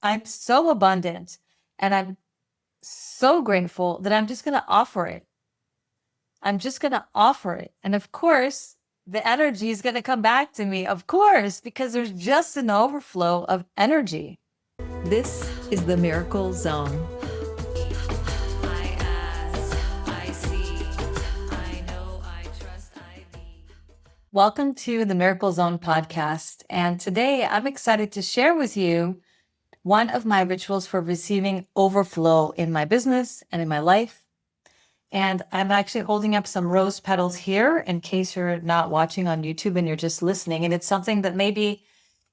I'm so abundant and I'm so grateful that I'm just going to offer it. I'm just going to offer it. And of course, the energy is going to come back to me, of course, because there's just an overflow of energy. This is the Miracle Zone. I ask, I see, I know, I trust, I be. Welcome to the Miracle Zone podcast. And today I'm excited to share with you one of my rituals for receiving overflow in my business and in my life. And I'm actually holding up some rose petals here in case you're not watching on YouTube and you're just listening. And it's something that maybe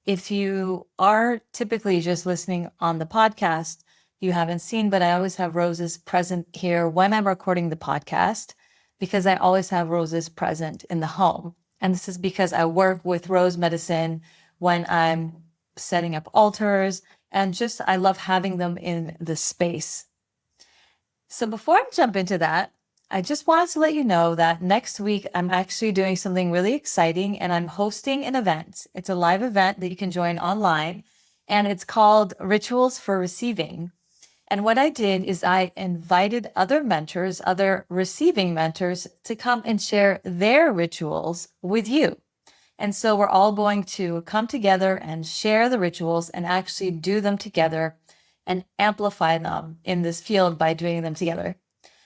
if you are typically just listening on the podcast, you haven't seen, but I always have roses present here when I'm recording the podcast because I always have roses present in the home. And this is because I work with rose medicine when I'm setting up altars and just I love having them in the space. So before I jump into that, I just wanted to let you know that next week I'm actually doing something really exciting and I'm hosting an event. It's a live event that you can join online and it's called Rituals for Receiving. And what I did is I invited other mentors, other receiving mentors to come and share their rituals with you. And so we're all going to come together and share the rituals and actually do them together and amplify them in this field by doing them together.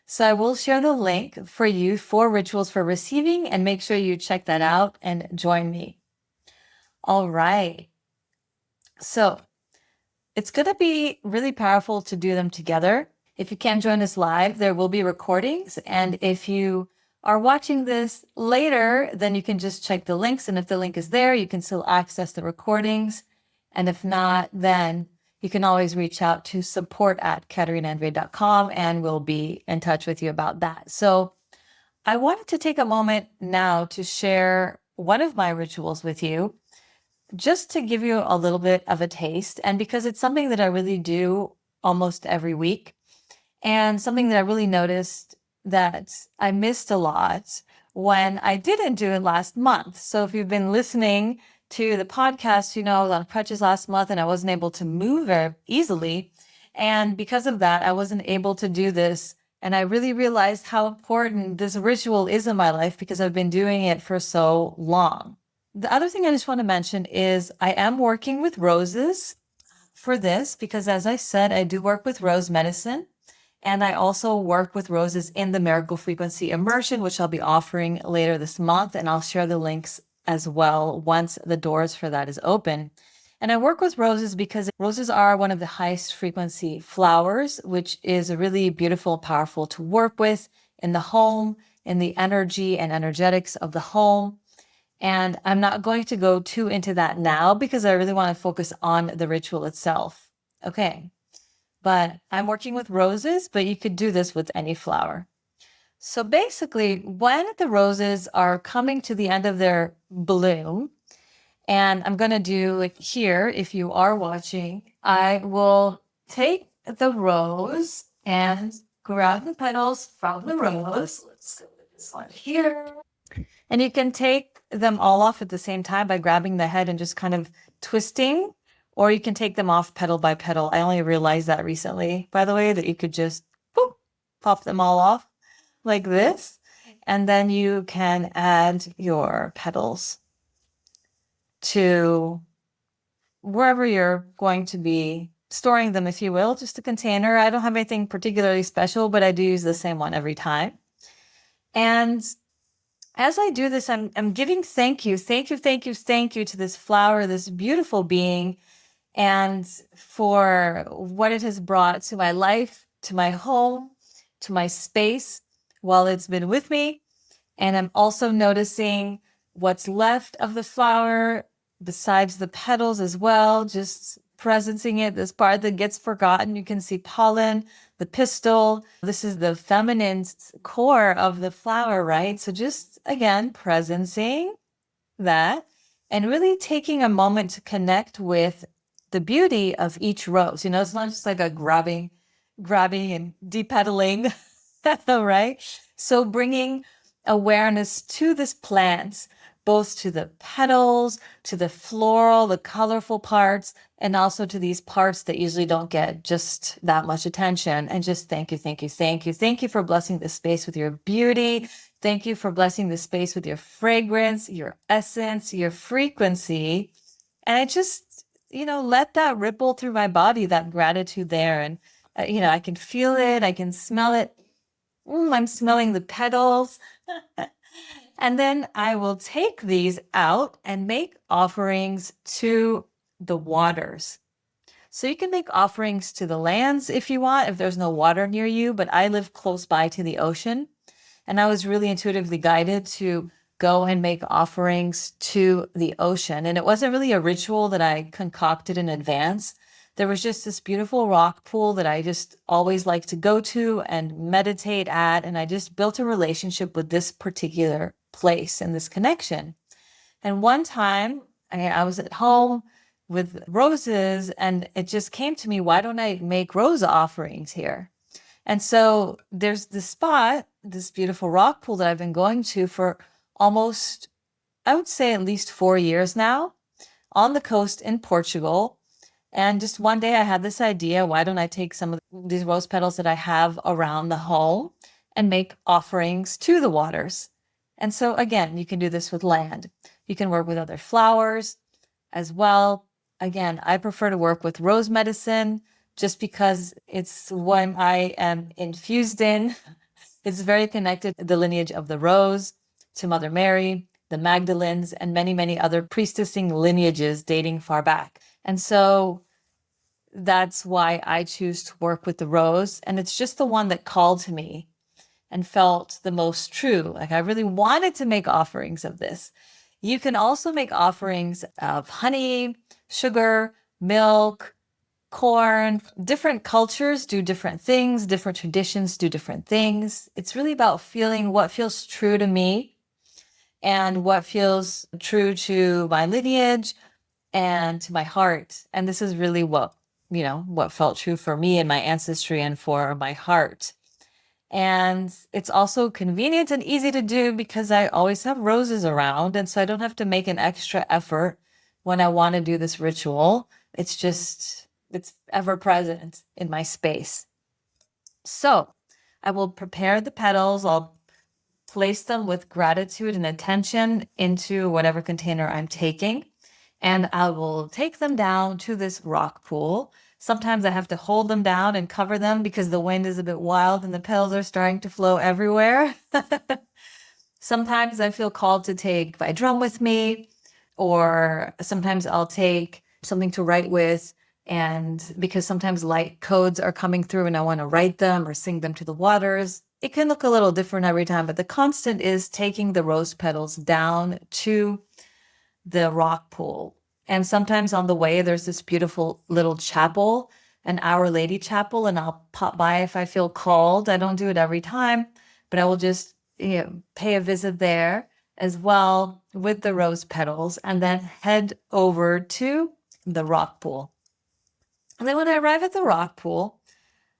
So I will share the link for you for Rituals for Receiving and make sure you check that out and join me. All right. So it's going to be really powerful to do them together. If you can't join us live, there will be recordings. And if you are watching this later, then you can just check the links. And if the link is there, you can still access the recordings. And if not, then you can always reach out to support@CaterinaAndre.com and we'll be in touch with you about that. So I wanted to take a moment now to share one of my rituals with you, just to give you a little bit of a taste. And because it's something that I really do almost every week and something that I really noticed that I missed a lot when I didn't do it last month. So if you've been listening to the podcast, you know, I was on crutches last month and I wasn't able to move very easily. And because of that, I wasn't able to do this. And I really realized how important this ritual is in my life because I've been doing it for so long. The other thing I just want to mention is I am working with roses for this because, as I said, I do work with rose medicine. And I also work with roses in the Miracle Frequency Immersion, which I'll be offering later this month. And I'll share the links as well once the doors for that is open. And I work with roses because roses are one of the highest frequency flowers, which is really beautiful, powerful to work with in the home, in the energy and energetics of the home. And I'm not going to go too into that now because I really want to focus on the ritual itself. Okay. But I'm working with roses, but you could do this with any flower. So basically, when the roses are coming to the end of their bloom, and I'm going to do it here, if you are watching, I will take the rose and grab the petals from the rose. Let's go with this one here. And you can take them all off at the same time by grabbing the head and just kind of twisting, or you can take them off petal by petal. I only realized that recently, by the way, that you could just boop, pop them all off like this. And then you can add your petals to wherever you're going to be storing them, if you will, just a container. I don't have anything particularly special, but I do use the same one every time. And as I do this, I'm giving thank you to this flower, this beautiful being, and for what it has brought to my life, to my home, to my space while it's been with me. And I'm also noticing what's left of the flower besides the petals as well, just presencing it, this part that gets forgotten. You can see pollen, the pistil. This is the feminine core of the flower, right? So just again, presencing that and really taking a moment to connect with the beauty of each rose. You know, it's not just like a grabbing and depedaling, right? So bringing awareness to this plant, both to the petals, to the floral, the colorful parts, and also to these parts that usually don't get just that much attention. And just thank you, thank you, thank you. Thank you for blessing this space with your beauty. Thank you for blessing this space with your fragrance, your essence, your frequency. And I just, let that ripple through my body, that gratitude there. And, I can feel it, I can smell it. I'm smelling the petals. And then I will take these out and make offerings to the waters. So you can make offerings to the lands if you want, if there's no water near you, but I live close by to the ocean. And I was really intuitively guided to go and make offerings to the ocean. And it wasn't really a ritual that I concocted in advance. There was just this beautiful rock pool that I just always like to go to and meditate at. And I just built a relationship with this particular place and this connection. And one time I was at home with roses and it just came to me, why don't I make rose offerings here? And so there's this spot, this beautiful rock pool that I've been going to for almost, I would say at least 4 years now, on the coast in Portugal. And just one day I had this idea, why don't I take some of these rose petals that I have around the home and make offerings to the waters? And so again, you can do this with land. You can work with other flowers as well. Again, I prefer to work with rose medicine just because it's what I am infused in. It's very connected to the lineage of the rose, to Mother Mary, the Magdalens, and many, many other priestessing lineages dating far back. And so that's why I choose to work with the rose. And it's just the one that called to me and felt the most true. Like I really wanted to make offerings of this. You can also make offerings of honey, sugar, milk, corn. Different cultures do different things. Different traditions do different things. It's really about feeling what feels true to me and what feels true to my lineage and to my heart. And this is really what felt true for me and my ancestry and for my heart. And it's also convenient and easy to do because I always have roses around. And so I don't have to make an extra effort when I want to do this ritual. It's ever present in my space. So I will prepare the petals. I'll place them with gratitude and attention into whatever container I'm taking. And I will take them down to this rock pool. Sometimes I have to hold them down and cover them because the wind is a bit wild and the petals are starting to flow everywhere. Sometimes I feel called to take my drum with me, or sometimes I'll take something to write with. And because sometimes light codes are coming through and I want to write them or sing them to the waters, it can look a little different every time. But the constant is taking the rose petals down to the rock pool. And sometimes on the way, there's this beautiful little chapel, an Our Lady chapel, and I'll pop by if I feel called. I don't do it every time, but I will just pay a visit there as well with the rose petals and then head over to the rock pool. And then when I arrive at the rock pool,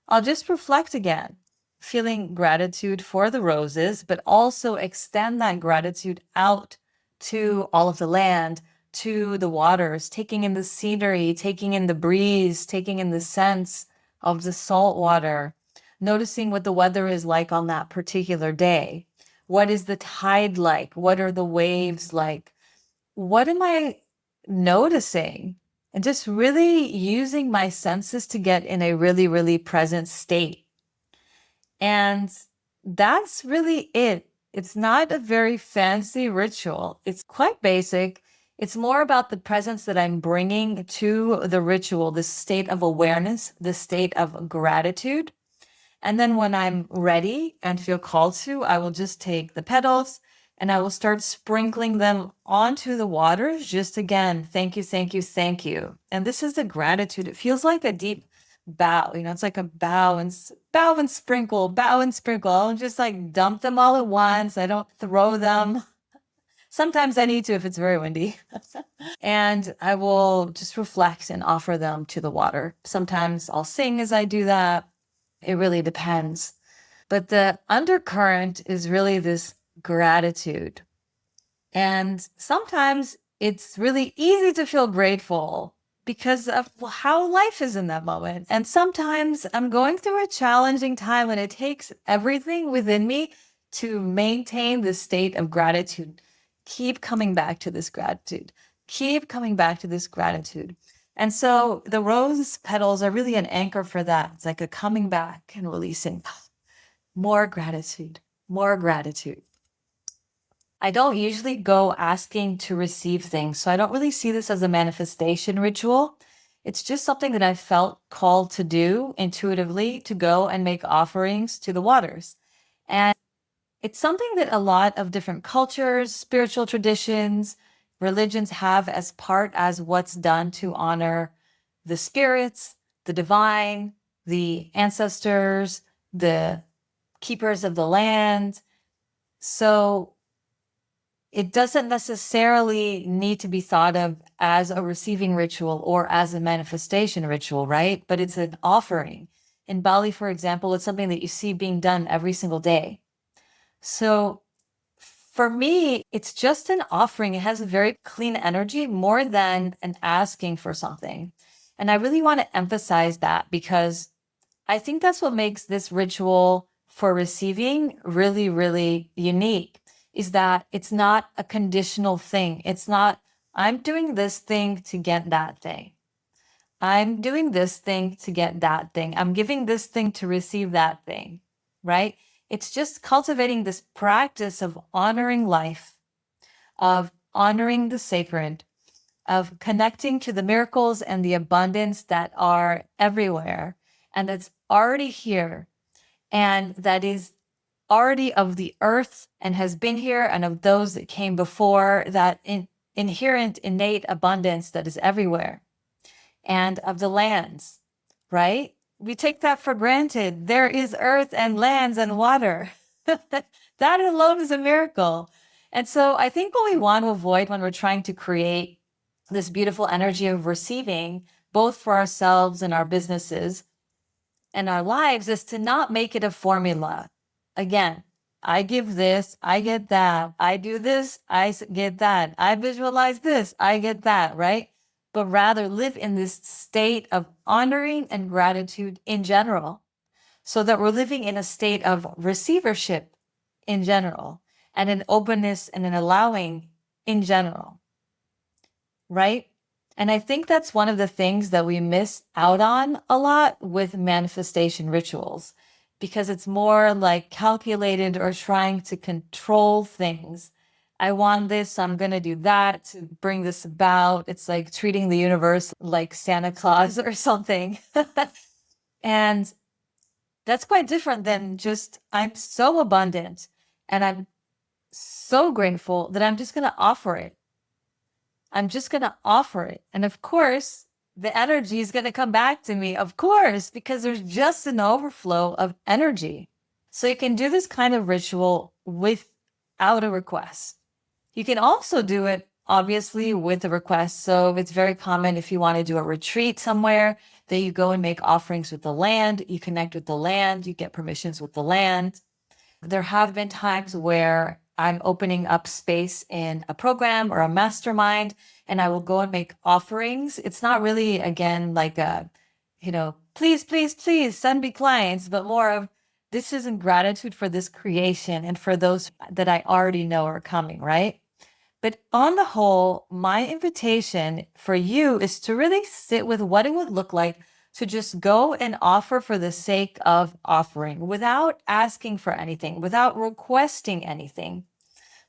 I'll just reflect again, feeling gratitude for the roses, but also extend that gratitude out to all of the land, to the waters, taking in the scenery, taking in the breeze, taking in the sense of the salt water, noticing what the weather is like on that particular day. What is the tide like? What are the waves like? What am I noticing? And just really using my senses to get in a really, really present state. And that's really it. It's not a very fancy ritual. It's quite basic. It's more about the presence that I'm bringing to the ritual, this state of awareness, this state of gratitude. And then when I'm ready and feel called to, I will just take the petals and I will start sprinkling them onto the waters. Just again, thank you, thank you, thank you. And this is the gratitude. It feels like a deep bow, it's like a bow and sprinkle, bow and sprinkle. I'll just like dump them all at once. I don't throw them. Sometimes I need to if it's very windy. And I will just reflect and offer them to the water. Sometimes I'll sing as I do that. It really depends. But the undercurrent is really this gratitude. And sometimes it's really easy to feel grateful because of how life is in that moment. And sometimes I'm going through a challenging time and it takes everything within me to maintain this state of gratitude. Keep coming back to this gratitude. Keep coming back to this gratitude. And so the rose petals are really an anchor for that. It's like a coming back and releasing more gratitude, more gratitude. I don't usually go asking to receive things. So I don't really see this as a manifestation ritual. It's just something that I felt called to do intuitively, to go and make offerings to the waters. And it's something that a lot of different cultures, spiritual traditions, religions have as part as what's done to honor the spirits, the divine, the ancestors, the keepers of the land. So it doesn't necessarily need to be thought of as a receiving ritual or as a manifestation ritual, right? But it's an offering. In Bali, for example, it's something that you see being done every single day. So for me, it's just an offering. It has a very clean energy more than an asking for something. And I really want to emphasize that because I think that's what makes this ritual for receiving really, really unique is that it's not a conditional thing. It's not, I'm doing this thing to get that thing. I'm doing this thing to get that thing. I'm giving this thing to receive that thing, right? It's just cultivating this practice of honoring life, of honoring the sacred, of connecting to the miracles and the abundance that are everywhere and that's already here and that is already of the earth and has been here and of those that came before, that inherent, innate abundance that is everywhere, and of the lands, right? We take that for granted. There is earth and lands and water. That alone is a miracle. And so I think what we want to avoid when we're trying to create this beautiful energy of receiving, both for ourselves and our businesses and our lives, is to not make it a formula. Again, I give this, I get that. I do this, I get that. I visualize this, I get that, right? But rather live in this state of honoring and gratitude in general, so that we're living in a state of receivership in general, and an openness and an allowing in general, right? And I think that's one of the things that we miss out on a lot with manifestation rituals, because it's more like calculated or trying to control things. I want this, so I'm going to do that to bring this about. It's like treating the universe like Santa Claus or something. And that's quite different than just, I'm so abundant and I'm so grateful that I'm just going to offer it. I'm just going to offer it. And of course, the energy is going to come back to me, of course, because there's just an overflow of energy. So you can do this kind of ritual without a request. You can also do it, obviously, with a request. So it's very common if you want to do a retreat somewhere that you go and make offerings with the land, you connect with the land, you get permissions with the land. There have been times where I'm opening up space in a program or a mastermind, and I will go and make offerings. It's not really, again, like a, please, please, please send me clients, but more of this is in gratitude for this creation and for those that I already know are coming, right? But on the whole, my invitation for you is to really sit with what it would look like to just go and offer for the sake of offering without asking for anything, without requesting anything,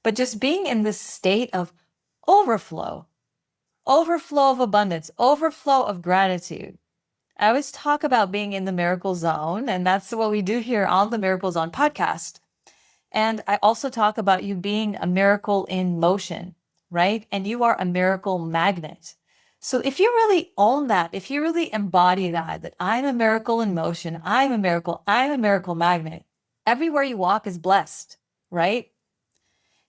but just being in this state of overflow, overflow of abundance, overflow of gratitude. I always talk about being in the miracle zone, and that's what we do here on the Miracle Zone podcast. And I also talk about you being a miracle in motion, right? And you are a miracle magnet. So if you really own that, if you really embody that I'm a miracle in motion, I'm a miracle magnet, everywhere you walk is blessed, right?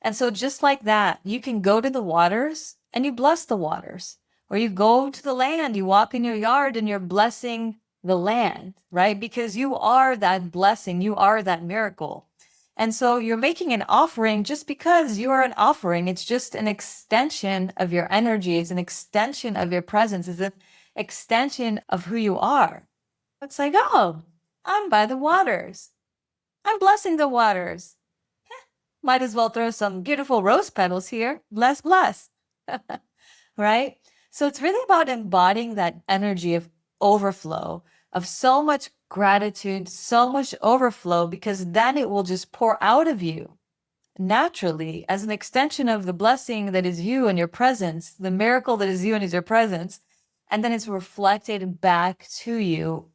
And so just like that, you can go to the waters and you bless the waters, or you go to the land, you walk in your yard and you're blessing the land, right? Because you are that blessing, you are that miracle. And so you're making an offering just because you are an offering. It's just an extension of your energy. It's an extension of your presence. It's an extension of who you are. It's like, oh, I'm by the waters. I'm blessing the waters. Might as well throw some beautiful rose petals here. Bless, bless. Right? So it's really about embodying that energy of overflow, of so much gratitude, so much overflow, because then it will just pour out of you naturally as an extension of the blessing that is you and your presence, the miracle that is you and is your presence. And then it's reflected back to you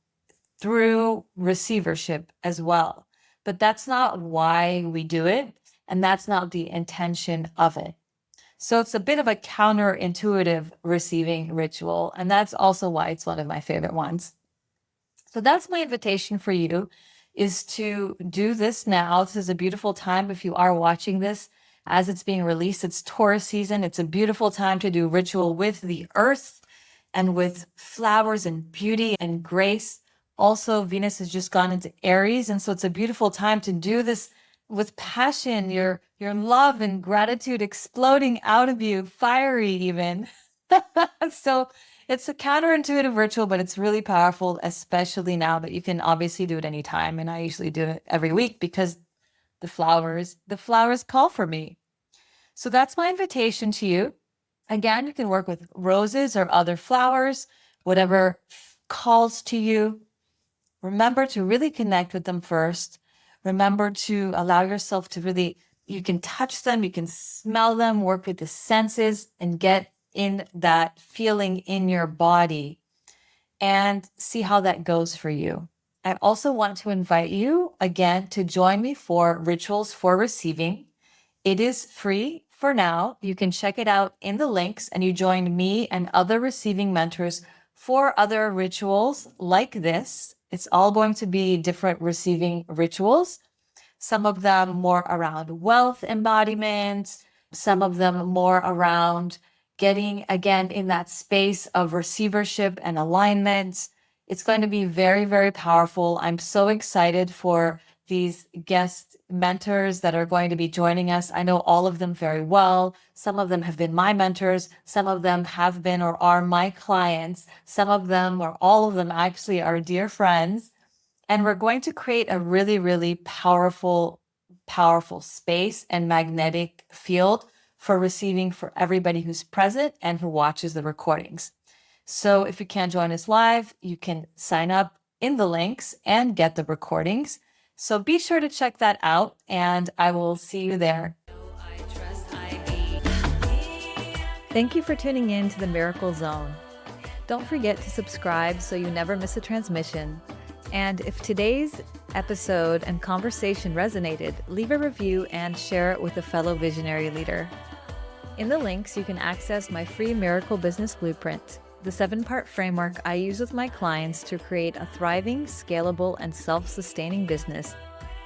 through receivership as well. But that's not why we do it. And that's not the intention of it. So it's a bit of a counterintuitive receiving ritual. And that's also why it's one of my favorite ones. So that's my invitation for you, is to do this now. This is a beautiful time. If you are watching this as it's being released, it's Taurus season. It's a beautiful time to do ritual with the earth and with flowers and beauty and grace. Also, Venus has just gone into Aries. And so it's a beautiful time to do this with passion, your love and gratitude exploding out of you, fiery even. So it's a counterintuitive ritual, but it's really powerful, especially now that you can obviously do it anytime. And I usually do it every week because the flowers call for me. So that's my invitation to you. Again, you can work with roses or other flowers, whatever calls to you. Remember to really connect with them first. Remember to allow yourself to really, you can touch them, you can smell them, work with the senses, and get in that feeling in your body and see how that goes for you. I also want to invite you again to join me for Rituals for Receiving. It is free for now. You can check it out in the links, and you join me and other receiving mentors for other rituals like this. It's all going to be different receiving rituals. Some of them more around wealth embodiment, some of them more around getting again in that space of receivership and alignment. It's going to be very, very powerful. I'm so excited for these guest mentors that are going to be joining us. I know all of them very well. Some of them have been my mentors. Some of them have been or are my clients. Some of them, or all of them actually, are dear friends. And we're going to create a really, really powerful, powerful space and magnetic field for receiving for everybody who's present and who watches the recordings. So if you can't join us live, you can sign up in the links and get the recordings. So be sure to check that out, and I will see you there. I trust I be. Thank you for tuning in to the Miracle Zone. Don't forget to subscribe so you never miss a transmission. And if today's episode and conversation resonated, leave a review and share it with a fellow visionary leader. In the links, you can access my free Miracle Business Blueprint, the 7-part framework I use with my clients to create a thriving, scalable, and self-sustaining business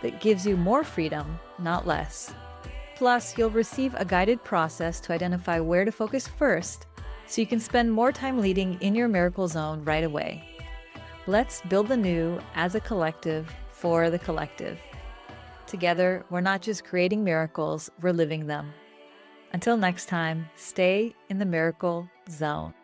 that gives you more freedom, not less. Plus, you'll receive a guided process to identify where to focus first so you can spend more time leading in your miracle zone right away. Let's build the new as a collective for the collective. Together, we're not just creating miracles, we're living them. Until next time, stay in the miracle zone.